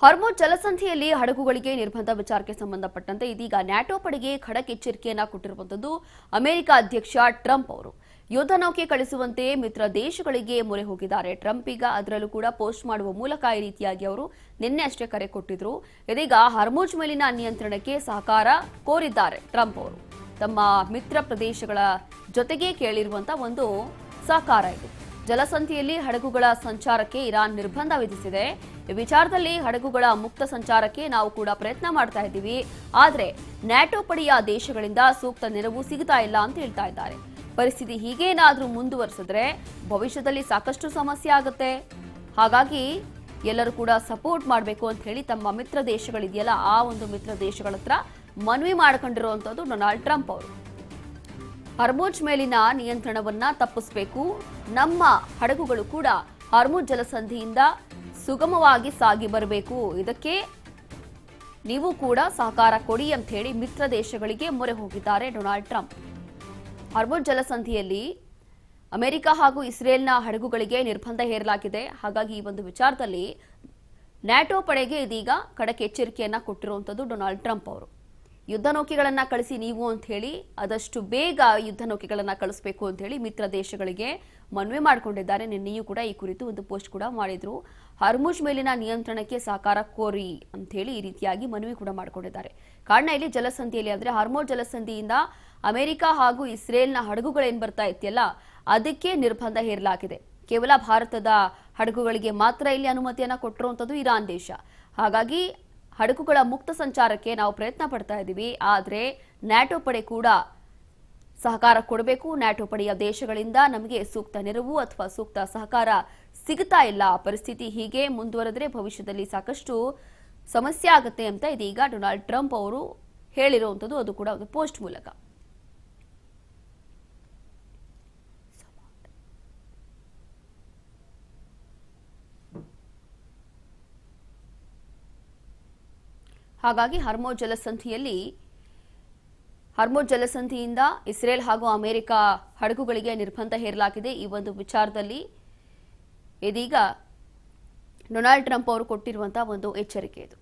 ಹಾರ್ಮುಜ್ ಜಲಸಂಧಿಯಲ್ಲಿ ಹಡಗುಗಳಿಗೆ ನಿರ್ಬಂಧ ವಿಚಾರಕ್ಕೆ ಸಂಬಂಧಪಟ್ಟಂತೆ ಇದೀಗ ನ್ಯಾಟೋ ಪಡೆಗೆ ಖಡಕ್ ಎಚ್ಚರಿಕೆಯನ್ನ ಕೊಟ್ಟಿರುವಂತದ್ದು ಅಮೆರಿಕ ಅಧ್ಯಕ್ಷ ಟ್ರಂಪ್ ಅವರು. ಯುದ್ಧ ನೌಕೆ ಕಳಿಸುವಂತೆ ಮಿತ್ರ ದೇಶಗಳಿಗೆ ಮೊರೆ ಹೋಗಿದ್ದಾರೆ. ಟ್ರಂಪ್ ಈಗ ಅದರಲ್ಲೂ ಕೂಡ ಪೋಸ್ಟ್ ಮಾಡುವ ಮೂಲಕ ಈ ರೀತಿಯಾಗಿ ಅವರು ನಿನ್ನೆ ಅಷ್ಟೇ ಕರೆ ಕೊಟ್ಟಿದ್ರು. ಇದೀಗ ಹಾರ್ಮುಜ್ ಮೇಲಿನ ನಿಯಂತ್ರಣಕ್ಕೆ ಸಹಕಾರ ಕೋರಿದ್ದಾರೆ ಟ್ರಂಪ್ ಅವರು. ತಮ್ಮ ಮಿತ್ರ ಪ್ರದೇಶಗಳ ಜೊತೆಗೆ ಕೇಳಿರುವಂತಹ ಒಂದು ಸಹಕಾರ ಇದು. ಜಲಸಂಧಿಯಲ್ಲಿ ಹಡಗುಗಳ ಸಂಚಾರಕ್ಕೆ ಇರಾನ್ ನಿರ್ಬಂಧ ವಿಧಿಸಿದೆ. ಈ ವಿಚಾರದಲ್ಲಿ ಹಡಗುಗಳ ಮುಕ್ತ ಸಂಚಾರಕ್ಕೆ ನಾವು ಕೂಡ ಪ್ರಯತ್ನ ಮಾಡ್ತಾ ಇದ್ದೀವಿ. ಆದರೆ ನ್ಯಾಟೋ ಪಡೆಯ ದೇಶಗಳಿಂದ ಸೂಕ್ತ ನೆರವು ಸಿಗ್ತಾ ಇಲ್ಲ ಅಂತ ಹೇಳ್ತಾ ಇದ್ದಾರೆ. ಪರಿಸ್ಥಿತಿ ಹೀಗೇನಾದ್ರೂ ಮುಂದುವರಿಸಿದ್ರೆ ಭವಿಷ್ಯದಲ್ಲಿ ಸಾಕಷ್ಟು ಸಮಸ್ಯೆ ಆಗುತ್ತೆ. ಹಾಗಾಗಿ ಎಲ್ಲರೂ ಕೂಡ ಸಪೋರ್ಟ್ ಮಾಡಬೇಕು ಅಂತ ಹೇಳಿ ತಮ್ಮ ಮಿತ್ರ ದೇಶಗಳಿದೆಯಲ್ಲ ಆ ಒಂದು ಮಿತ್ರ ದೇಶಗಳ ಹತ್ರ ಮನವಿ ಮಾಡಿಕೊಂಡಿರುವಂತದ್ದು ಡೊನಾಲ್ಡ್ ಟ್ರಂಪ್ ಅವರು. ಹಾರ್ಮುಜ್ ಮೇಲಿನ ನಿಯಂತ್ರಣವನ್ನ ತಪ್ಪಿಸಬೇಕು. ನಮ್ಮ ಹಡಗುಗಳು ಕೂಡ ಹಾರ್ಮುಜ್ ಜಲಸಂಧಿಯಿಂದ ಸುಗಮವಾಗಿ ಸಾಗಿ ಬರಬೇಕು. ಇದಕ್ಕೆ ನೀವು ಕೂಡ ಸಹಕಾರ ಕೊಡಿ ಅಂತ ಹೇಳಿ ಮಿತ್ರ ದೇಶಗಳಿಗೆ ಮೊರೆ ಹೋಗಿದ್ದಾರೆ ಡೊನಾಲ್ಡ್ ಟ್ರಂಪ್. ಹಾರ್ಮುಜ್ ಜಲಸಂಧಿಯಲ್ಲಿ ಅಮೆರಿಕ ಹಾಗೂ ಇಸ್ರೇಲ್ನ ಹಡಗುಗಳಿಗೆ ನಿರ್ಬಂಧ ಹೇರಲಾಗಿದೆ. ಹಾಗಾಗಿ ಈ ಒಂದು ವಿಚಾರದಲ್ಲಿ ನ್ಯಾಟೋ ಪಡೆಗೆ ಇದೀಗ ಖಡಕ್ ಎಚ್ಚರಿಕೆಯನ್ನ ಕೊಟ್ಟಿರುವಂತದ್ದು ಡೊನಾಲ್ಡ್ ಟ್ರಂಪ್ ಅವರು. ಯುದ್ಧ ನೌಕೆಗಳನ್ನ ಕಳಿಸಿ ನೀವು ಅಂತ ಹೇಳಿ ಆದಷ್ಟು ಬೇಗ ಯುದ್ಧ ನೌಕೆಗಳನ್ನ ಕಳಿಸಬೇಕು ಅಂತ ಹೇಳಿ ಮಿತ್ರ ದೇಶಗಳಿಗೆ ಮನವಿ ಮಾಡಿಕೊಂಡಿದ್ದಾರೆ. ನಿನ್ನೆಯೂ ಕೂಡ ಈ ಕುರಿತು ಒಂದು ಪೋಸ್ಟ್ ಕೂಡ ಮಾಡಿದ್ರು. ಹಾರ್ಮುಜ್ ಮೇಲಿನ ನಿಯಂತ್ರಣಕ್ಕೆ ಸಹಕಾರ ಕೋರಿ ಅಂತ ಹೇಳಿ ಈ ರೀತಿಯಾಗಿ ಮನವಿ ಕೂಡ ಮಾಡಿಕೊಂಡಿದ್ದಾರೆ. ಕಾರಣ ಇಲ್ಲಿ ಜಲಸಂಧಿಯಲ್ಲಿ ಅಂದ್ರೆ ಹಾರ್ಮುಜ್ ಜಲಸಂಧಿಯಿಂದ ಅಮೆರಿಕ ಹಾಗೂ ಇಸ್ರೇಲ್ನ ಹಡಗುಗಳೇನ್ ಬರ್ತಾ ಇತ್ಯಲ್ಲ ಅದಕ್ಕೆ ನಿರ್ಬಂಧ ಹೇರಲಾಗಿದೆ. ಕೇವಲ ಭಾರತದ ಹಡಗುಗಳಿಗೆ ಮಾತ್ರ ಇಲ್ಲಿ ಅನುಮತಿಯನ್ನ ಕೊಟ್ಟಿರುವಂತದ್ದು ಇರಾನ್ ದೇಶ. ಹಾಗಾಗಿ ಹಡಗುಗಳ ಮುಕ್ತ ಸಂಚಾರಕ್ಕೆ ನಾವು ಪ್ರಯತ್ನ ಪಡ್ತಾ ಇದ್ದೀವಿ. ಆದರೆ ನ್ಯಾಟೋ ಪಡೆ ಕೂಡ ಸಹಕಾರ ಕೊಡಬೇಕು. ನ್ಯಾಟೋ ಪಡೆಯ ದೇಶಗಳಿಂದ ನಮಗೆ ಸೂಕ್ತ ನೆರವು ಅಥವಾ ಸೂಕ್ತ ಸಹಕಾರ ಸಿಗ್ತಾ ಇಲ್ಲ. ಪರಿಸ್ಥಿತಿ ಹೀಗೆ ಮುಂದುವರೆದ್ರೆ ಭವಿಷ್ಯದಲ್ಲಿ ಸಾಕಷ್ಟು ಸಮಸ್ಯೆ ಆಗುತ್ತೆ ಅಂತ ಇದೀಗ ಡೊನಾಲ್ಡ್ ಟ್ರಂಪ್ ಅವರು ಹೇಳಿರುವಂಥದ್ದು, ಅದು ಕೂಡ ಒಂದು ಪೋಸ್ಟ್ ಮೂಲಕ. ಹಾಗಾಗಿ ಹಾರ್ಮುಜ್ ಜಲಸಂಧಿಯಿಂದ ಇಸ್ರೇಲ್ ಹಾಗೂ ಅಮೆರಿಕ ಹಡಗುಗಳಿಗೆ ನಿರ್ಬಂಧ ಹೇರಲಾಗಿದೆ. ಈ ಒಂದು ವಿಚಾರದಲ್ಲಿ ಇದೀಗ ಡೊನಾಲ್ಡ್ ಟ್ರಂಪ್ ಅವರು ಕೊಟ್ಟಿರುವಂತಹ ಒಂದು ಎಚ್ಚರಿಕೆ ಇದು.